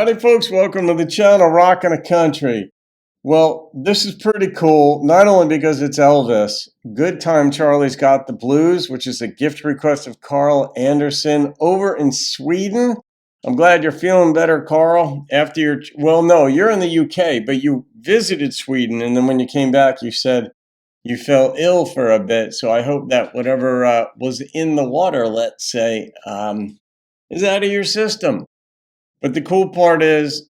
Howdy, folks. Welcome to the channel, Rockin' a Country. Well, this is pretty cool, not only because it's Elvis. Good Time Charlie's Got the Blues, which is a gift request of Carl Andersson over in Sweden. I'm glad you're feeling better, Carl, after your... Well, no, you're in the UK, but you visited Sweden, and then when you came back, you said you fell ill for a bit. So I hope that whatever was in the water, let's say, is out of your system. But the cool part is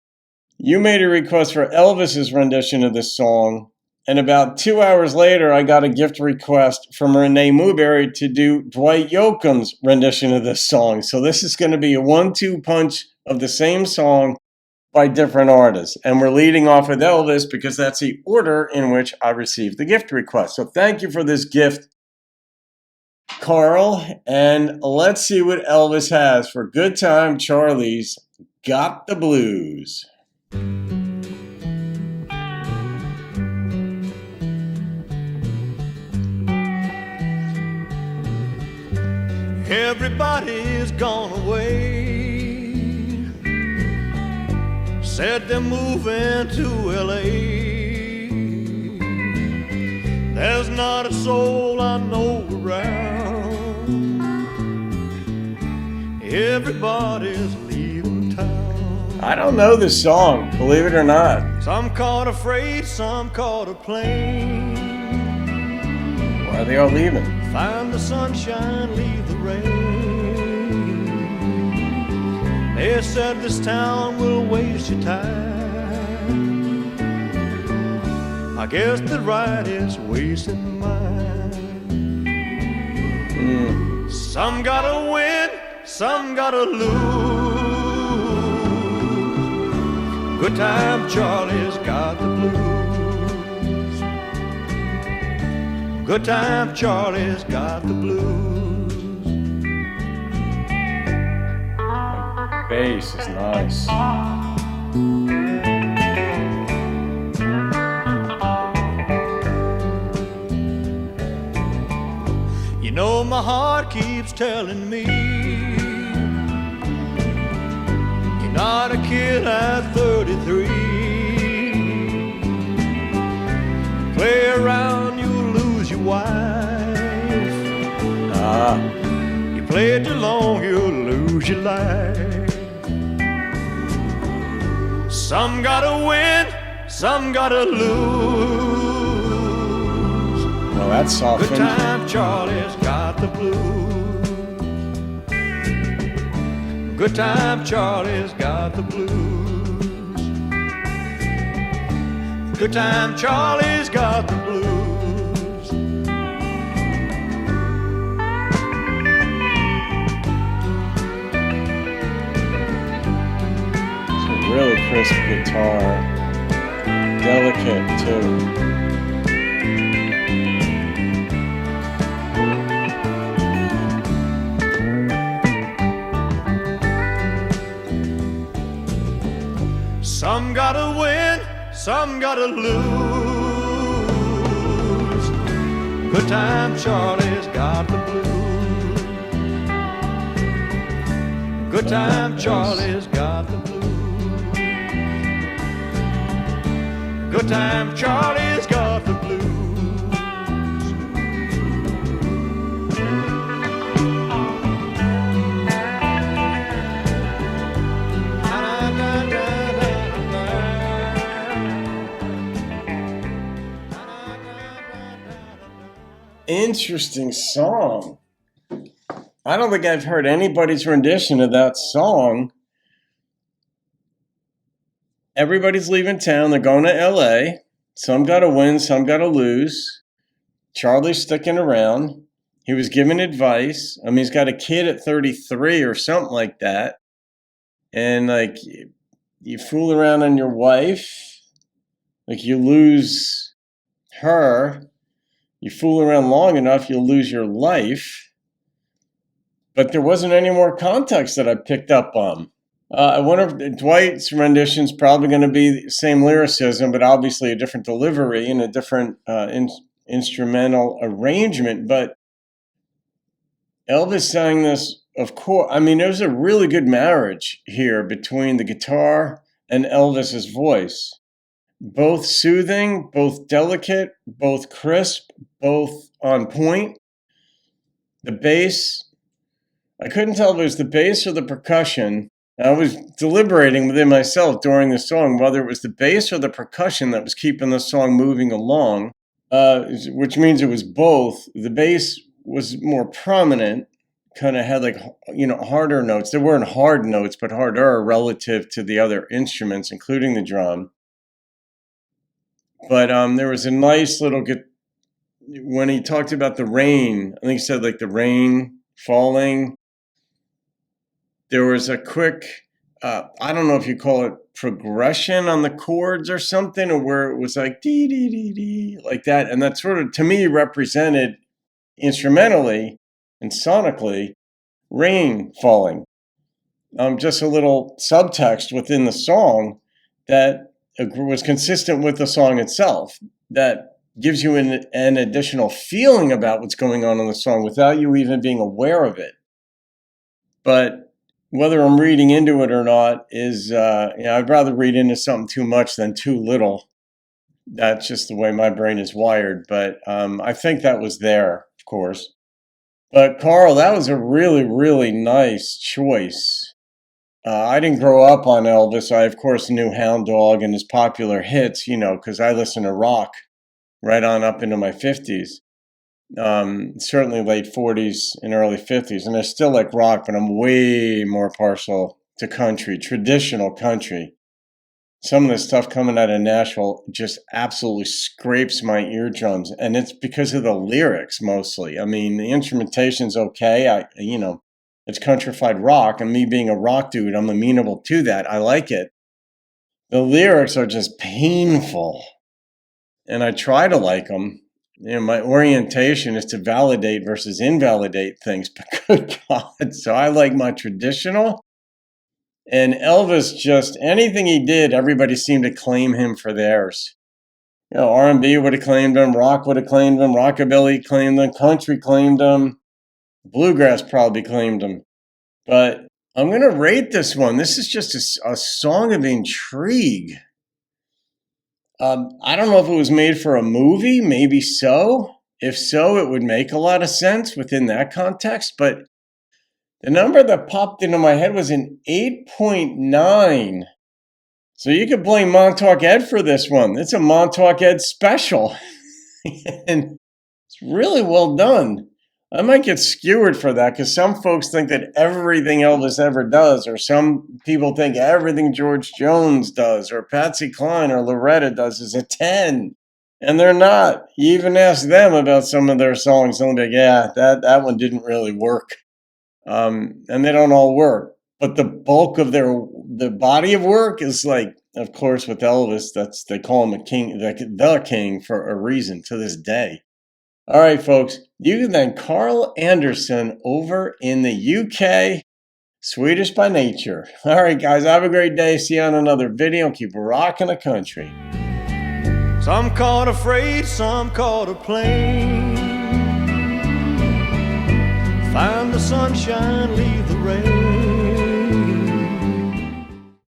you made a request for Elvis's rendition of this song, and about 2 hours later, I got a gift request from Renee Muberry to do Dwight Yoakam's rendition of this song. So this is going to be a 1-2 punch of the same song by different artists. And we're leading off with Elvis because that's the order in which I received the gift request. So thank you for this gift, Carl. And let's see what Elvis has for Good Time Charlie's Got the Blues. Everybody's gone away. Said they're moving to LA. There's not a soul I know around. Everybody's leaving town. I don't know this song, believe it or not. Some caught a freight, some caught a plane. Why are they all leaving? Find the sunshine, leave the rain. They said this town will waste your time. I guess the right is wasting mine. Some gotta win, some gotta lose. Good Time Charlie's got the blues. Good Time Charlie's got the blues. Bass is nice. You know my heart keeps telling me you're not a kid at 33. Play around, you'll lose your wife. You play too long, you'll lose your life. Some gotta win, some gotta lose. Well, that's softened. Good Time Charlie's got the blues. Good Time Charlie's got the blues. Good Time Charlie's got the blues. It's a really crisp guitar. Delicate, too. Some gotta win, some gotta lose. Good Time Charlie's got the blues. Good Time Charlie's got the blues. Good Time Charlie's got the blues. Interesting song. I don't think I've heard anybody's rendition of that song. Everybody's leaving town. They're going to LA. Some got to win, some got to lose. Charlie's sticking around. He was giving advice. I mean, he's got a kid at 33 or something like that. And, like, you fool around on your wife. Like, you lose her. You fool around long enough, you'll lose your life. But there wasn't any more context that I picked up on. I wonder if Dwight's rendition is probably going to be the same lyricism, but obviously a different delivery and a different instrumental arrangement. But Elvis sang this, of course. I mean, there's a really good marriage here between the guitar and Elvis's voice. Both soothing, both delicate, both crisp, both on point. The bass, I couldn't tell if it was the bass or the percussion. I was deliberating within myself during the song whether it was the bass or the percussion that was keeping the song moving along, which means it was both. The bass was more prominent, kind of had like, harder notes. There weren't hard notes, but harder relative to the other instruments, including the drum. But there was a nice little, when he talked about the rain, I think he said like the rain falling. There was a quick, I don't know if you call it progression on the chords or something, or where it was like dee, dee, dee, dee, like that. And that sort of, to me, represented instrumentally and sonically rain falling. Just a little subtext within the song that was consistent with the song itself, that gives you an additional feeling about what's going on in the song without you even being aware of it. But whether I'm reading into it or not is, I'd rather read into something too much than too little. That's just the way my brain is wired. But I think that was there, of course. But Carl, that was a really, really nice choice. I didn't grow up on Elvis. I, of course, knew Hound Dog and his popular hits, because I listened to rock right on up into my 50s. Certainly late 40s and early 50s. And I still like rock, but I'm way more partial to country, traditional country. Some of the stuff coming out of Nashville just absolutely scrapes my eardrums. And it's because of the lyrics mostly. I mean, the instrumentation's okay. It's countrified rock, and me being a rock dude, I'm amenable to that. I like it. The lyrics are just painful, and I try to like them. My orientation is to validate versus invalidate things, but good God. So I like my traditional. And Elvis, just anything he did, everybody seemed to claim him for theirs. R&B would have claimed him, rock would have claimed him, rockabilly claimed him, country claimed him. Bluegrass probably claimed him. But I'm going to rate this one. This is just a song of intrigue. I don't know if it was made for a movie. Maybe so. If so, it would make a lot of sense within that context. But the number that popped into my head was an 8.9. So you could blame Montauk Ed for this one. It's a Montauk Ed special. And it's really well done. I might get skewered for that because some folks think that everything Elvis ever does, or some people think everything George Jones does, or Patsy Cline or Loretta does is a 10. And they're not. You even ask them about some of their songs, and they'll be like, yeah, that one didn't really work. And they don't all work. But the bulk of the body of work is like, of course, with Elvis, they call him a king, the king for a reason to this day. All right, folks, you can thank Carl Andersson over in the UK, Swedish by nature. All right, guys, have a great day. See you on another video. Keep rocking the country. Some call it a freight, some call it a plane. Find the sunshine, leave the rain.